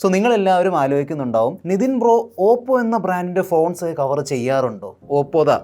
So നിങ്ങളെല്ലാവരും ആലോചിക്കുന്നുണ്ടാവും, Nitin bro Oppo എന്ന ബ്രാൻഡിന്റെ ഫോൺസ് കവർ ചെയ്യാറുണ്ടോ? ഓപ്പോതാ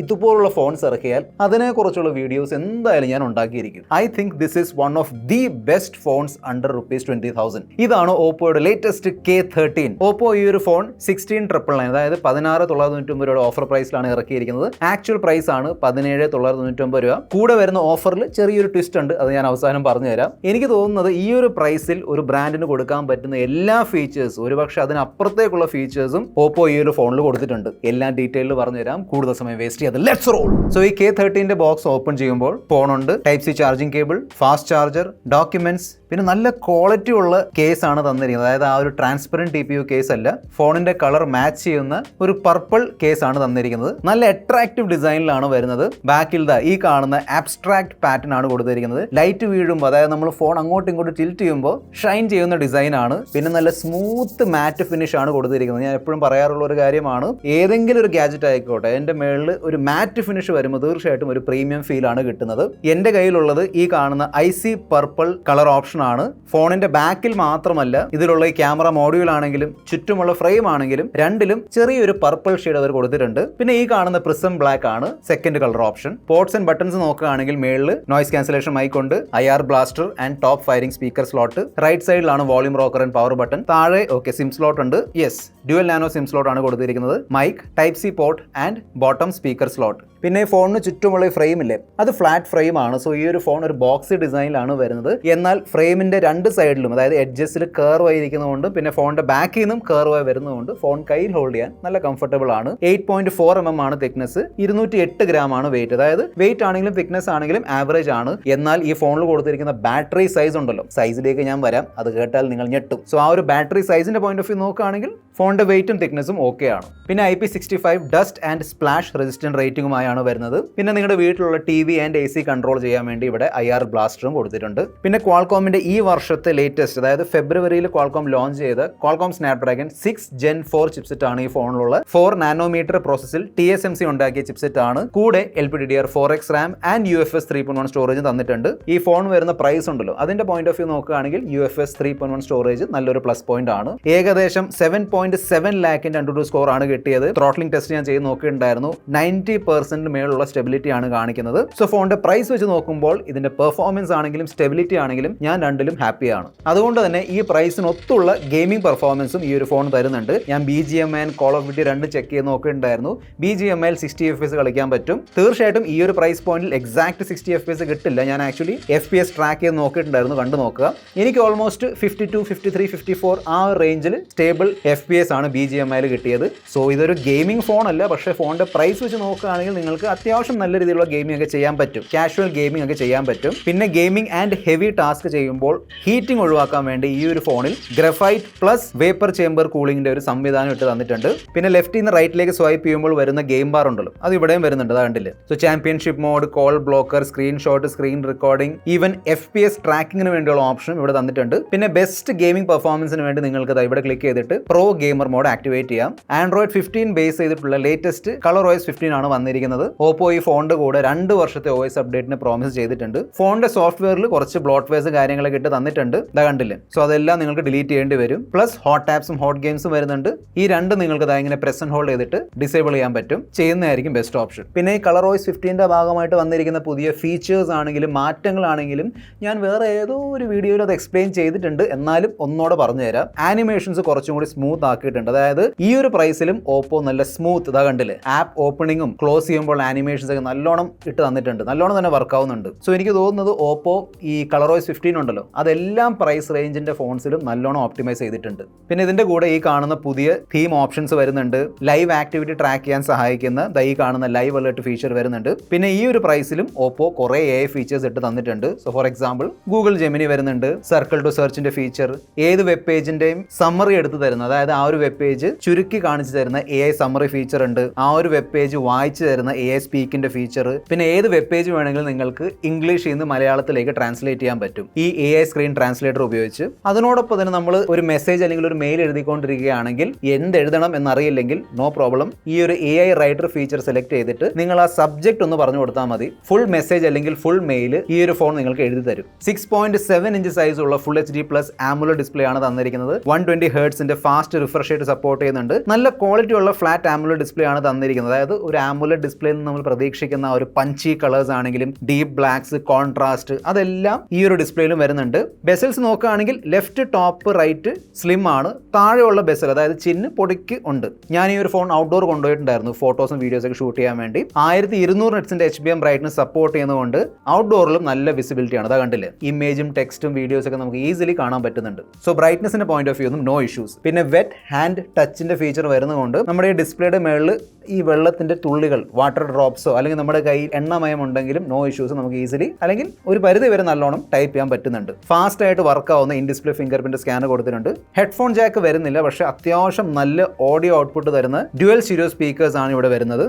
ഇതുപോലുള്ള ഫോൺസ് ഇറക്കിയാൽ അതിനെക്കുറിച്ചുള്ള വീഡിയോസ് എന്തായാലും ഞാൻ ഉണ്ടാക്കിയിരിക്കും. I think this is one of the best phones under ₹20,000. ഇതാണ് ഓപ്പോയുടെ ലേറ്റസ്റ്റ് K13. ഓപ്പോ ഈ ഒരു ഫോൺ 16,999, അതായത് 16,999 രൂപയുടെ ഓഫർ പ്രൈസിലാണ് ഇറക്കിയിരിക്കുന്നത്. ആക്ച്വൽ പ്രൈസ് ആണ് 17,999 രൂപ. കൂടെ വരുന്ന ഓഫറിൽ ചെറിയൊരു ട്വിസ്റ്റ് ഉണ്ട്, അത് ഞാൻ അവസാനം പറഞ്ഞു തരാം. എനിക്ക് തോന്നുന്നത് ഈ ഒരു പ്രൈസിൽ ഒരു ബ്രാൻഡിന് കൊടുക്കാൻ പറ്റുന്ന എല്ലാ ഫീച്ചേഴ്സും, ഒരുപക്ഷെ അതിനപ്പുറത്തേക്കുള്ള ഫീച്ചേഴ്സും ഓപ്പോ ഈ ഒരു ഫോണിൽ കൊടുത്തിട്ടുണ്ട്. എല്ലാം ഡീറ്റെയിലിൽ പറഞ്ഞു തരാം, കൂടുതൽ സമയം വേസ്റ്റ്. Let's role. സോ ഈ K13 ബോക്സ് ഓപ്പൺ ചെയ്യുമ്പോൾ ഫോണുണ്ട്, Type-C charging cable, fast charger, documents, പിന്നെ നല്ല ക്വാളിറ്റി ഉള്ള കേസ് ആണ് തന്നിരിക്കുന്നത്. അതായത് ആ ഒരു ട്രാൻസ്പെറന്റ് TPU കേസ് അല്ല, ഫോണിന്റെ കളർ മാച്ച് ചെയ്യുന്ന ഒരു പർപ്പിൾ കേസ് ആണ് തന്നിരിക്കുന്നത്. നല്ല അട്രാക്റ്റീവ് ഡിസൈനിലാണ് വരുന്നത്. ബാക്കിൽ ഈ കാണുന്ന ആബ്സ്ട്രാക്ട് പാറ്റേൺ ആണ് കൊടുത്തിരിക്കുന്നത്. ലൈറ്റ് വീഴുമ്പോൾ, അതായത് നമ്മൾ ഫോൺ അങ്ങോട്ടും ഇങ്ങോട്ടും ടിൽറ്റ് ചെയ്യുമ്പോൾ ഷൈൻ ചെയ്യുന്ന ഡിസൈൻ ആണ്. പിന്നെ നല്ല സ്മൂത്ത് മാറ്റ് ഫിനിഷ് ആണ് കൊടുത്തിരിക്കുന്നത്. ഞാൻ എപ്പോഴും പറയാറുള്ള ഒരു കാര്യമാണ്, ഏതെങ്കിലും ഒരു ഗാഡ്ജറ്റ് ആയിക്കോട്ടെ, എൻ്റെ മേളിൽ ഒരു മാറ്റ് ഫിനിഷ് വരുമ്പോൾ തീർച്ചയായിട്ടും ഒരു പ്രീമിയം ഫീൽ ആണ് കിട്ടുന്നത്. എൻ്റെ കയ്യിലുള്ളത് ഈ കാണുന്ന ഐസി പർപ്പിൾ കളർ ഓപ്ഷൻ ആണ്. ഫോണിന്റെ ബാക്കിൽ മാത്രമല്ല, ഇതിലുള്ള ഈ ക്യാമറ മോഡ്യൂൾ ആണെങ്കിലും ചുറ്റുമുള്ള ഫ്രെയിം ആണെങ്കിലും രണ്ടിലും ചെറിയൊരു പർപ്പിൾ ഷെയ്ഡ് അവർ കൊടുത്തിട്ടുണ്ട്. പിന്നെ ഈ കാണുന്ന പ്രിസം ബ്ലാക്ക് ആണ് second colour option. Ports and buttons നോക്കുകയാണെങ്കിൽ മേളിൽ നോയ്സ് ക്യാൻസലേഷൻ മൈക്ക് ഉണ്ട്, IR blaster and top firing speaker slot. Right സൈഡിലാണ് volume rocker and power button. താഴെ സിം സ്ലോട്ട് ഉണ്ട്. Yes, dual nano sim slot ആണ് കൊടുത്തിരിക്കുന്നത്. Mic, Type-C port and bottom speaker slot. പിന്നെ ഈ ഫോണിന് ചുറ്റുമുള്ള ഈ ഫ്രെയിം ഇല്ലേ, അത് ഫ്ലാറ്റ് ഫ്രെയിം ആണ്. സോ ഈ ഒരു ഫോൺ ഒരു ബോക്സി ഡിസൈനിലാണ് വരുന്നത്. എന്നാൽ ഫ്രെയിമിന്റെ രണ്ട് സൈഡിലും, അതായത് എഡ്ജസിൽ കർവ് ആയിരിക്കുന്നതുകൊണ്ട്, പിന്നെ ഫോണിന്റെ ബാക്കിൽ നിന്നും കർവ് ആയി വരുന്നതുകൊണ്ട് ഫോൺ കയ്യിൽ ഹോൾഡ് ചെയ്യാൻ നല്ല കംഫർട്ടബിൾ ആണ്. 8.4 mm ആണ് തിക്നെസ്, 208 gram ആണ് വെയിറ്റ്. അതായത് വെയിറ്റ് ആണെങ്കിലും തിക്നെസ് ആണെങ്കിലും ആവറേജ് ആണ്. എന്നാൽ ഈ ഫോണിൽ കൊടുത്തിരിക്കുന്ന ബാറ്ററി സൈസ് ഉണ്ടല്ലോ, സൈസിലേക്ക് ഞാൻ വരാം, അത് കേട്ടാൽ നിങ്ങൾ ഞെട്ടും. സോ ആ ഒരു ബാറ്ററി സൈസിന്റെ പോയിന്റ് ഓഫ് വ്യൂ നോക്കുകയാണെങ്കിൽ ഫോണിന്റെ വെയിറ്റും തിക്നെസ്സും ഓക്കെ ആണ്. പിന്നെ IP65 dust and splash resistant റേറ്റിംഗുമായാണ് വരുന്നത്. പിന്നെ നിങ്ങളുടെ വീട്ടിലുള്ള TV ആൻഡ് AC കൺട്രോൾ ചെയ്യാൻ വേണ്ടി ഇവിടെ IR ബ്ലാസ്റ്ററും കൊടുത്തിട്ടുണ്ട്. പിന്നെ ക്വാൾകോമിന്റെ ഈ വർഷത്തെ ലേറ്റസ്റ്റ്, അതായത് ഫെബ്രുവരിയിൽ ക്വാൾകോം ലോഞ്ച് ചെയ്ത ക്വാൾകോം സ്നാപ്ഡ്രാഗൺ 6 Gen 4 ചിപ്സെറ്റ് ആണ് ഈ ഫോണിലുള്ള. 4 നാനോമീറ്റർ പ്രോസസ്സിൽ TSMC ഉണ്ടാക്കിയ ചിപ്സെറ്റ് ആണ്. കൂടെ LPDDR4X RAM and UFS 3.1 storage തന്നിട്ടുണ്ട്. ഈ ഫോൺ വരുന്ന പ്രൈസ് ഉണ്ടല്ലോ, അതിന്റെ പോയിന്റ് ഓഫ് വ്യൂ നോക്കുകയാണെങ്കിൽ UFS 3.1 സ്റ്റോറേജ് നല്ലൊരു പ്ലസ് പോയിന്റ് ആണ്. ഏകദേശം 7.7 lakhന്റെ AnTuTu സ്കോർ ആണ് കിട്ടിയത്. ത്രോട്ട്ലിംഗ് ടെസ്റ്റ് ഞാൻ ചെയ്ത് നോക്കിയിട്ടുണ്ടായിരുന്നു. 90% മേലുള്ള സ്റ്റെബിലിറ്റി ആണ് കാണിക്കുന്നത്. സോ ഫോണിന്റെ പ്രൈസ് വെച്ച് നോക്കുമ്പോൾ ഇതിന്റെ പെർഫോമൻസ് ആണെങ്കിലും സ്റ്റെബിലിറ്റി ആണെങ്കിലും ഞാൻ രണ്ടിലും ഹാപ്പിയാണ്. അതുകൊണ്ട് തന്നെ ഈ പ്രൈസിനൊത്തുള്ള ഗെയിമിംഗ് പെർഫോമൻസും ഈ ഒരു ഫോൺ തരുന്നുണ്ട്. ഞാൻ BGMI and call of duty 2 check ചെയ്ത് നോക്കിയിട്ടുണ്ടായിരുന്നു. BGMI 60 FPS കളിക്കാൻ പറ്റും. തീർച്ചയായിട്ടും ഈ ഒരു പ്രൈസ് പോയിന്റിൽ എക്സാക്ട് 60 FPS കിട്ടില്ല. ഞാൻ ആക്ച്വലി FPS ട്രാക്ക് ചെയ്ത് നോക്കിയിട്ടുണ്ടായിരുന്നു, കണ്ടു നോക്കുക. എനിക്ക് ഓൾമോസ്റ്റ് 52, 53, 54 ആ റേഞ്ചിൽ സ്റ്റേബിൾ FPS ആണ് BGMI കിട്ടിയത്. സോ ഇതൊരു ഗെയിമിംഗ് ഫോൺ അല്ല, പക്ഷേ ഫോണിന്റെ പ്രൈസ് വെച്ച് നോക്കുകയാണെങ്കിൽ നിങ്ങൾക്ക് അത്യാവശ്യം നല്ല രീതിയിലുള്ള ഗെയിമിംഗ് ഒക്കെ ചെയ്യാൻ പറ്റും. കാഷ്വൽ ഗെയിമിംഗ് ഒക്കെ ചെയ്യാൻ പറ്റും. പിന്നെ ഗെയിമിംഗ് ആൻഡ് ഹെവി ടാസ്ക് ചെയ്യുമ്പോൾ ഹീറ്റിംഗ് ഒഴിവാക്കാൻ വേണ്ടി ഈ ഒരു ഫോണിൽ ഗ്രഫൈറ്റ് പ്ലസ് വേപ്പർ ചേംബർ കൂളിംഗിന്റെ ഒരു സംവിധാനം ഇട്ട് തന്നിട്ടുണ്ട്. പിന്നെ ലെഫ്റ്റിൽ നിന്ന് റൈറ്റിലേക്ക് സ്വൈപ്പ് ചെയ്യുമ്പോൾ വരുന്ന ഗെയിം ബാർ ഉണ്ടല്ലോ, അത് ഇവിടെയും വരുന്നുണ്ട്, അത് കണ്ടില്ലേ. So championship mode, call blocker, screenshot, screen recording, even FPS ട്രാക്കിങ്ങിന് വേണ്ടിയുള്ള ഓപ്ഷനും ഇവിടെ തന്നിട്ടുണ്ട്. പിന്നെ ബെസ്റ്റ് ഗെയിമിംഗ് പെർഫോമൻസിന് വേണ്ടി നിങ്ങൾക്ക് ഇവിടെ ക്ലിക്ക് ചെയ്തിട്ട് പ്രോ ഗെയിമർ മോഡ് ആക്ടിവേറ്റ് ചെയ്യാം. Android 15 ബേസ് ചെയ്തിട്ടുള്ള ലേറ്റസ്റ്റ് ColorOS 15 ആണ് വന്നിരിക്കുന്നത്. ഓപ്പോ ഈ ഫോണിന്റെ കൂടെ 2 വർഷത്തെ OS അപ്ഡേറ്റിന് പ്രോമിസ് ചെയ്തിട്ടുണ്ട്. ഫോണിന്റെ സോഫ്റ്റ്വെയറിൽ കുറച്ച് ബ്ലോട്ട്വെയർസ് കാര്യങ്ങളൊക്കെ ഇട്ട് തന്നിട്ടുണ്ട്, ഇതാ കണ്ടില്ലേ. സോ അതെല്ലാം നിങ്ങൾക്ക് ഡിലീറ്റ് ചെയ്യേണ്ടി വരും. പ്ലസ് ഹോട്ട് ആപ്സും ഹോട്ട് ഗെയിംസും വരുന്നുണ്ട്. ഈ രണ്ട് നിങ്ങൾക്ക് ഇങ്ങനെ പ്രസ് ആൻഡ് ഹോൾഡ് ചെയ്തിട്ട് ഡിസേബിൾ ചെയ്യാൻ പറ്റും. ചെയ്യുന്നതായിരിക്കും ബെസ്റ്റ് ഓപ്ഷൻ. പിന്നെ ഈ ColorOS 15ന്റെ ഭാഗമായിട്ട് വന്നിരിക്കുന്ന പുതിയ ഫീച്ചേഴ്സ് ആണെങ്കിലും മാറ്റങ്ങളാണെങ്കിലും ഞാൻ വേറെ ഏതോ ഒരു വീഡിയോയിൽ അത് എക്സ്പ്ലെയിൻ ചെയ്തിട്ടുണ്ട്. എന്നാലും ഒന്നോടെ പറഞ്ഞു തരാം. ആനിമേഷൻസ് കുറച്ചും കൂടി സ്മൂത്ത് ആക്കിയിട്ടുണ്ട്. അതായത് ഈ ഒരു പ്രൈസിലും ഓപ്പോ നല്ല സ്മൂത്ത്, ഇതാ കണ്ടില്ലേ, ആപ്പ് ഓപ്പണിങ്ങും ക്ലോസ് ചെയ്യുമ്പോൾ ആനിമേഷൻസ് ഒക്കെ നല്ലോണം ഇട്ട് തന്നിട്ടുണ്ട്. നല്ലോണം തന്നെ വർക്ക് ആവുന്നുണ്ട്. സോ എനിക്ക് തോന്നുന്നത് ഓപ്പോ ഈ ColorOS 15 ഉണ്ടല്ലോ, അതെല്ലാം പ്രൈസ് റേഞ്ചിന്റെ ഫോൺസിലും നല്ലോണം ഓപ്റ്റിമൈസ് ചെയ്തിട്ടുണ്ട്. പിന്നെ ഇതിന്റെ കൂടെ ഈ കാണുന്ന പുതിയ തീം ഓപ്ഷൻസ് വരുന്നുണ്ട്. ലൈവ് ആക്ടിവിറ്റി ട്രാക്ക് ചെയ്യാൻ സഹായിക്കുന്ന ഈ കാണുന്ന ലൈവ് അലേർട്ട് ഫീച്ചർ വരുന്നുണ്ട്. പിന്നെ ഈ ഒരു പ്രൈസിലും ഓപ്പോ കുറെ AI ഫീച്ചേഴ്സ് ഇട്ട് തന്നിട്ടുണ്ട്. So for example Google Gemini വരുന്നുണ്ട്, സർക്കിൾ ടു സെർച്ചിന്റെ ഫീച്ചർ, ഏത് വെബ് പേജിന്റെയും സമ്മറി എടുത്ത് തരുന്ന, അതായത് ആ ഒരു വെബ് പേജ് ചുരുക്കി കാണിച്ചു തരുന്ന AI സമ്മറി ഫീച്ചർ ഉണ്ട്. ആ ഒരു വെബ് പേജ് വായിച്ചു തരുന്ന AI സ്പീക്കിൻ്റെ ഫീച്ചർ, പിന്നെ ഏത് വെബ് പേജ് വേണമെങ്കിലും നിങ്ങൾക്ക് ഇംഗ്ലീഷിൽ നിന്ന് മലയാളത്തിലേക്ക് ട്രാൻസ്ലേറ്റ് ചെയ്യാൻ പറ്റും ഈ AI സ്ക്രീൻ ട്രാൻസ്ലേറ്റർ ഉപയോഗിച്ച്. അതിനോടൊപ്പം തന്നെ നമ്മൾ ഒരു മെസ്സേജ് അല്ലെങ്കിൽ ഒരു മെയിൽ എഴുതിക്കൊണ്ടിരിക്കുകയാണെങ്കിൽ എന്തെഴുതണം എന്നറിയില്ലെങ്കിൽ നോ പ്രോബ്ലം, ഈ ഒരു AI റൈറ്റർ ഫീച്ചർ സെലക്ട് ചെയ്തിട്ട് നിങ്ങൾ ആ സബ്ജക്റ്റ് ഒന്ന് പറഞ്ഞു കൊടുത്താൽ മതി. ഫുൾ മെസ്സേജ് അല്ലെങ്കിൽ ഫുൾ മെയിൽ ഈ ഒരു ഫോൺ നിങ്ങൾക്ക് എഴുതി തരും. 6.7 ഇഞ്ച് സൈസ് ഉള്ള ഫുൾ HD+ AMOLED ഡിസ്പ്ലേ ആണ് തന്നിരിക്കുന്നത്. 120 ഹെർട്സിന്റെ ഫാസ്റ്റ് റിഫ്രഷ് റേറ്റ് സപ്പോർട്ട് ചെയ്യുന്നുണ്ട്. നല്ല ക്വാളിറ്റി ഉള്ള ഫ്ലാറ്റ് AMOLED ഡിസ്പ്ലേ ആണ് തന്നിരിക്കുന്നത്. അതായത് ഒരു AMOLED ഡിസ്പ്ലേയിൽ നിന്ന് നമ്മൾ പ്രതീക്ഷിക്കുന്ന ഒരു പഞ്ചി കളേഴ്സ് ആണെങ്കിലും ഡീപ്പ് ബ്ലാക്സ്, കോൺട്രാസ്റ്റ്, അതെല്ലാം ഈ ഒരു ഡിസ്പ്ലേയിലും വരുന്നുണ്ട്. ബെസൽസ് നോക്കുകയാണെങ്കിൽ ലെഫ്റ്റ് ടോപ്പ് റൈറ്റ് സ്ലിം ആണ്. താഴെയുള്ള ബെസൽ അതായത് ചിന്ന് പൊടിക്ക് ഉണ്ട്. ഞാൻ ഈ ഒരു ഫോൺ ഔട്ട്ഡോർ കൊണ്ടുപോയിട്ടുണ്ടായിരുന്നു ഫോട്ടോസും വീഡിയോസൊക്കെ ഷൂട്ട് ചെയ്യാൻ വേണ്ടി. 1200 നട്സിന്റെ HBM ബ്രൈറ്റ്നസ് സപ്പോർട്ട് ചെയ്യുന്നതുകൊണ്ട് ഔട്ട്ഡോറിലും നല്ല വിസിബിലിറ്റി ആണ്. അതാ കണ്ടില്ലേ, ഇമേജും ടെക്സ്റ്റും വീഡിയോസൊക്കെ നമുക്ക് ഈസിലി കാണാൻ പറ്റുന്നുണ്ട്. സോ ബ്രൈറ്റ്നസിന്റെ പോയിന്റ് ഓഫ് വ്യൂ ഒന്നും നോ ഇഷ്യൂസ്. പിന്നെ വെറ്റ് ഹാൻഡ് ടച്ചിന്റെ ഫീച്ചർ വരുന്നതുകൊണ്ട് നമ്മുടെ ഈ ഡിസ്പ്ലേയുടെ മേളിൽ ഈ വെള്ളത്തിന്റെ തുള്ളികൾ, വാട്ടർ ഡ്രോപ്സോ അല്ലെങ്കിൽ നമ്മുടെ കയ്യിൽ എണ്ണമയം ഉണ്ടെങ്കിലും നോ ഇഷ്യൂസ്, നമുക്ക് ഈസിലി അല്ലെങ്കിൽ ഒരു പരിധി വരെ നല്ലോണം ടൈപ്പ് ചെയ്യാൻ പറ്റുന്നുണ്ട്. ഫാസ്റ്റ് ആയിട്ട് വർക്ക് ആവുന്ന in display finger print scanner കൊടുത്തിട്ടുണ്ട്. ഹെഡ്ഫോൺ ജാക്ക് വരുന്നില്ല, പക്ഷേ അത്യാവശ്യം നല്ല ഓഡിയോ ഔട്ട്പുട്ട് തരുന്ന ഡ്യുവൽ സ്റ്റീരിയോ സ്പീക്കേഴ്സ് ആണ് ഇവിടെ വരുന്നത്.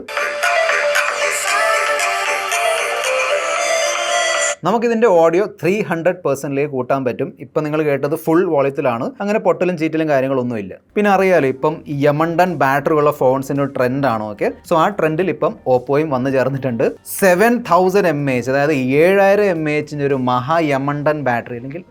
നമുക്കിതിൻ്റെ ഓഡിയോ 300% കൂട്ടാൻ പറ്റും. ഇപ്പം നിങ്ങൾ കേട്ടത് ഫുൾ വോളിയത്തിലാണ്, അങ്ങനെ പൊട്ടലും ചീറ്റലും കാര്യങ്ങളൊന്നുമില്ല. പിന്നെ അറിയാലോ ഇപ്പം യമണ്ടൻ ബാറ്ററി ഉള്ള ഫോൺസിൻ്റെ ഒരു ട്രെൻഡാണ്. ഓക്കെ, സോ ആ ട്രെൻഡിൽ ഇപ്പം ഓപ്പോയും വന്ന് ചേർന്നിട്ടുണ്ട്. 7000 mAh, അതായത് 7000 mAh ഒരു മഹാ യമണ്ടൻ ബാറ്ററി അല്ലെങ്കിൽ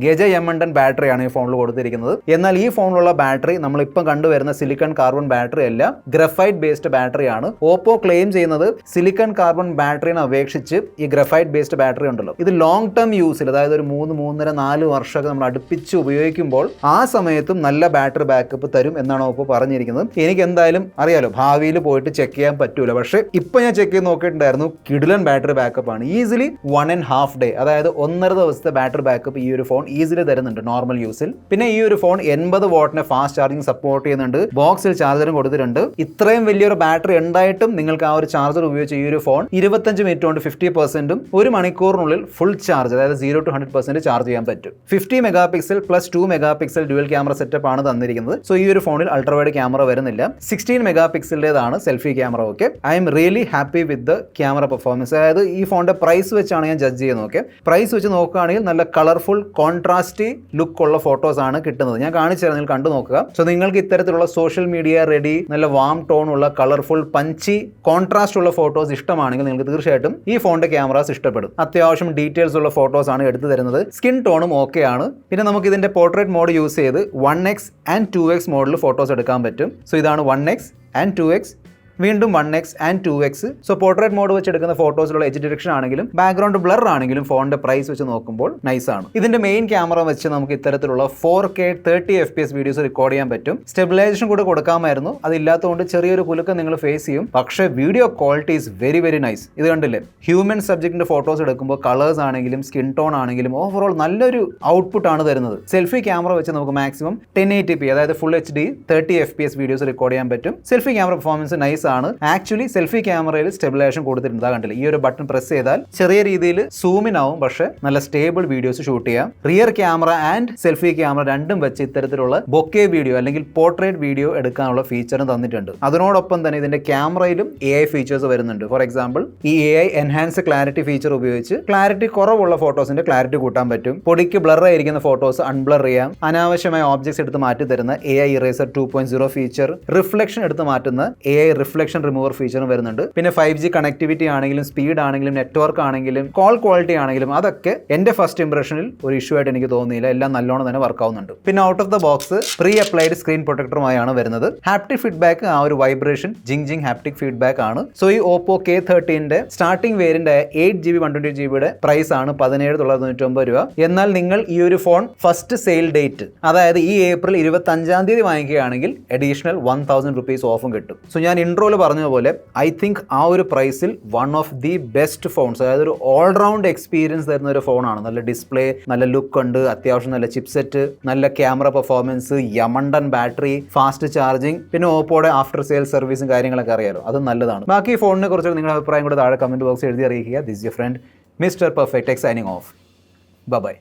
ഗജയമണ്ടൻ ബാറ്ററിയാണ് ഈ ഫോണിൽ കൊടുത്തിരിക്കുന്നത്. എന്നാൽ ഈ ഫോണിലുള്ള ബാറ്ററി നമ്മളിപ്പം കണ്ടുവരുന്ന സിലിക്കൺ കാർബൺ ബാറ്ററി അല്ല, ഗ്രഫൈറ്റ് ബേസ്ഡ് ബാറ്ററിയാണ്. ഓപ്പോ ക്ലെയിം ചെയ്യുന്നത് സിലിക്കൺ കാർബൺ ബാറ്ററിനെ അപേക്ഷിച്ച് ഈ ഗ്രഫൈറ്റ് ബാറ്ററി ഉണ്ടല്ലോ, ഇത് ലോങ് ടേം യൂസിൽ, അതായത് ഒരു 3-4 വർഷമൊക്കെ നമ്മൾ അടുപ്പിച്ച് ഉപയോഗിക്കുമ്പോൾ ആ സമയത്തും നല്ല ബാറ്ററി ബാക്കപ്പ് തരും എന്നാണ് ഇപ്പോൾ പറഞ്ഞിരിക്കുന്നത്. എനിക്ക് എന്തായാലും അറിയാലോ ഭാവിയിൽ പോയിട്ട് ചെക്ക് ചെയ്യാൻ പറ്റൂല, പക്ഷേ ഇപ്പൊ ഞാൻ ചെക്ക് ചെയ്ത് നോക്കിയിട്ടുണ്ടായിരുന്നു, കിടിലൻ ബാറ്ററി ബാക്കപ്പ് ആണ്. ഈസിലി 1.5 day, അതായത് 1.5 ദിവസത്തെ ബാറ്ററി ബാക്കപ്പ് ഈ ഒരു ഫോൺ ഈസിലി തരുന്നുണ്ട് നോർമൽ യൂസിൽ. പിന്നെ ഈ ഒരു ഫോൺ 80 വാട്ടിന്റെ ഫാസ്റ്റ് ചാർജിങ് സപ്പോർട്ട് ചെയ്യുന്നുണ്ട്. ബോക്സിൽ ചാർജറും കൊടുത്തിട്ടുണ്ട്. ഇത്രയും വലിയൊരു ബാറ്ററി ഉണ്ടായിട്ടും നിങ്ങൾക്ക് ആ ഒരു ചാർജർ ഉപയോഗിച്ച് ഈ ഒരു ഫോൺ 25 മിനിറ്റ് കൊണ്ട് 50%, ഒരു മണിക്കൂറിനുള്ളിൽ ഫുൾ ചാർജ്, അതായത് 0 to 100% ചാർജ് ചെയ്യാൻ പറ്റും. 50 megapixel plus 2 megapixel dual camera setup ആണ് തന്നിരിക്കുന്നത്. സോ ഈ ഒരു ഫോണിൽ അൾട്രാവൈഡ് ക്യാമറ വരുന്നില്ല. 16 മെഗാപിക്സലിൻ്റെതാണ് selfie camera. Okay, I'm really happy with the camera performance. അതായത് ഈ ഫോണിന്റെ പ്രൈസ് വെച്ചാണ് ഞാൻ ജഡ്ജ് ചെയ്യുന്നത്. ഓക്കെ, പ്രൈസ് വെച്ച് നോക്കുകയാണെങ്കിൽ നല്ല കളർഫുൾ കോൺട്രാസ്റ്റി ലുക്ക് ഉള്ള ഫോട്ടോസ് ആണ് കിട്ടുന്നത്. ഞാൻ കാണിച്ചു തരാം, നിങ്ങൾ കണ്ടു നോക്കുക. സോ നിങ്ങൾക്ക് ഇത്തരത്തിലുള്ള സോഷ്യൽ മീഡിയ റെഡി നല്ല വാം ടോൺ ഉള്ള കളർഫുൾ പഞ്ചി കോൺട്രാസ്റ്റ് ഉള്ള ഫോട്ടോസ് ഇഷ്ടമാണെങ്കിൽ നിങ്ങൾക്ക് തീർച്ചയായിട്ടും ഈ ഫോണിന്റെ ക്യാമറാസ് ഇഷ്ടപ്പെടും. അത്യാവശ്യം ഡീറ്റെയിൽസ് ഉള്ള ഫോട്ടോസ് ആണ് എടുത്തു തരുന്നത്. സ്കിൻ ടോണും ഓക്കെ ആണ്. പിന്നെ നമുക്ക് ഇതിന്റെ പോർട്രേറ്റ് മോഡ് യൂസ് ചെയ്ത് 1x and 2x മോഡിൽ ഫോട്ടോസ് എടുക്കാൻ പറ്റും. സോ ഇതാണ് 1x and 2x, വീണ്ടും 1x and 2x. So portrait mode വെച്ച് എടുക്കുന്ന ഫോട്ടോസിലുള്ള എഡ്ജ് ഡിറക്ഷൻ ആണെങ്കിലും ബാക്ക്ഗ്രൗണ്ട് ബ്ലർ ആണെങ്കിലും ഫോണിന്റെ പ്രൈസ് വെച്ച് നോക്കുമ്പോൾ നൈസ് ആണ്. ഇതിന്റെ മെയിൻ ക്യാമറ വെച്ച് നമുക്ക് ഇത്തരത്തിലുള്ള 4K 30 FPS വീഡിയോസ് റെക്കോർഡ് ചെയ്യാൻ പറ്റും. സ്റ്റെബിലൈസേഷൻ കൂടെ കൊടുക്കാമായിരുന്നു, അതില്ലാത്തതുകൊണ്ട് ചെറിയൊരു കുലുക്കം നിങ്ങൾ ഫേസ് ചെയ്യും. പക്ഷേ video quality is very very nice. ഇത് കണ്ടില്ലേ, ഹ്യൂമൻ സബ്ജക്റ്റിന്റെ ഫോട്ടോസ് എടുക്കുമ്പോൾ കളേഴ്സ് ആണെങ്കിലും സ്കിൻ ടോൺ ആണെങ്കിലും ഓവറോൾ നല്ലൊരു ഔട്ട്പുട്ട് ആണ് തരുന്നത്. സെൽഫി ക്യാമറ വെച്ച് നമുക്ക് മാക്സിമം 1080p അതായത് full HD 30 FPS videos record ചെയ്യാൻ പറ്റും. സെൽഫി ക്യാമറ പെർഫോമൻസ് നൈസ് ആണ്. ആക്ച്വലി സെൽഫി ക്യാമറയിൽ സ്റ്റെബിലൈസേഷൻ കൊടുത്തിട്ടുണ്ട്. കണ്ടില്ല, ഈ ഒരു ബട്ടൺ പ്രസ് ചെയ്താൽ ചെറിയ രീതിയിൽ സൂമിൻ ആവും, പക്ഷേ നല്ല സ്റ്റേബിൾ വീഡിയോസ് ഷൂട്ട് ചെയ്യാം. Rear camera and selfie camera രണ്ടും വെച്ച് ഇത്തരത്തിലുള്ള ബൊക്കെ വീഡിയോ അല്ലെങ്കിൽ പോർട്രേറ്റ് വീഡിയോ എടുക്കാനുള്ള ഫീച്ചറും തന്നിട്ടുണ്ട്. അതിനോടൊപ്പം തന്നെ ഇതിന്റെ ക്യാമറയിലും AI ഫീച്ചേഴ്സ് വരുന്നുണ്ട്. ഫോർ എക്സാമ്പിൾ, ഈ AI എൻഹാൻസ് ക്ലാരിറ്റി ഫീച്ചർ ഉപയോഗിച്ച് ക്ലാരിറ്റി കുറവുള്ള ഫോട്ടോസിന്റെ ക്ലാരിറ്റി കൂട്ടാൻ പറ്റും. പൊടിക്ക് ബ്ലർ ആയിരിക്കുന്ന ഫോട്ടോസ് അൺബ്ലർ ചെയ്യാം. അനാവശ്യമായ ഓബ്ജക്ട്സ് എടുത്ത് മാറ്റി തരുന്ന AI ഇറേസർ 2.0 ഫീച്ചർ, റിഫ്ലക്ഷൻ എടുത്ത് മാറ്റുന്ന AI റിഫ്ലക്ഷൻ റിമൂവർ ഫീച്ചറും വരുന്നുണ്ട്. പിന്നെ 5G കണക്ടിവിറ്റി ആണെങ്കിലും സ്പീഡ് ആണെങ്കിലും നെറ്റ്വർക്ക് ആണെങ്കിലും കോൾ ക്വാളിറ്റി ആണെങ്കിലും അതൊക്കെ എന്റെ ഫസ്റ്റ് ഇംപ്രഷനിൽ ഒരു ഇഷ്യൂ ആയിട്ട് എനിക്ക് തോന്നിയില്ല. എല്ലാം നല്ലോണം തന്നെ വർക്ക് ആവുന്നുണ്ട്. പിന്നെ out of the box pre applied screen പ്രൊട്ടക്ടറുമായാണ് വരുന്നത്. ഹാപ്റ്റിക് ഫീഡ്ബാക്ക് ആ ഒരു വൈബ്രേഷൻ ജിങ് ഹാപ്റ്റിക് ഫീഡ്ബാക്ക് ആണ്. സോ ഈ ഓപ്പോ K13ന്റെ starting variant 8GB 128GB price ആണ് 17,990 രൂപ. എന്നാൽ നിങ്ങൾ ഈ ഒരു ഫോൺ ഫസ്റ്റ് സെയിൽ ഡേറ്റ്, അതായത് ഈ ഏപ്രിൽ 25 വാങ്ങിക്കുകയാണെങ്കിൽ അഡീഷണൽ 1000 rupees ഓഫും കിട്ടും. സോ ഞാൻ ഇൻട്രോയിൽ പറഞ്ഞതുപോലെ ഐ തിങ്ക് ആ ഒരു പ്രൈസിൽ one of the best phones, അതായത് ഒരു ഓൾറൗണ്ട് എക്സ്പീരിയൻസ് തരുന്ന ഒരു ഫോണാണ്. നല്ല ഡിസ്പ്ലേ, നല്ല ലുക്ക് ഉണ്ട്, അത്യാവശ്യം നല്ല ചിപ്സെറ്റ്, നല്ല ക്യാമറ പെർഫോമൻസ്, യമണ്ടൻ ബാറ്ററി, ഫാസ്റ്റ് ചാർജിങ്, പിന്നെ ഓപ്പോയുടെ ആഫ്റ്റർ സെയിൽ സർവീസും കാര്യങ്ങളൊക്കെ അറിയാലോ, അത് നല്ലതാണ്. ബാക്കി ഫോണിനെ കുറിച്ച് നിങ്ങളുടെ അഭിപ്രായം കൂടെ താഴെ കമന്റ് ബോക്സിൽ എഴുതി അറിയിക്കുക. This your friend Mister Perfect Tech signing off. By.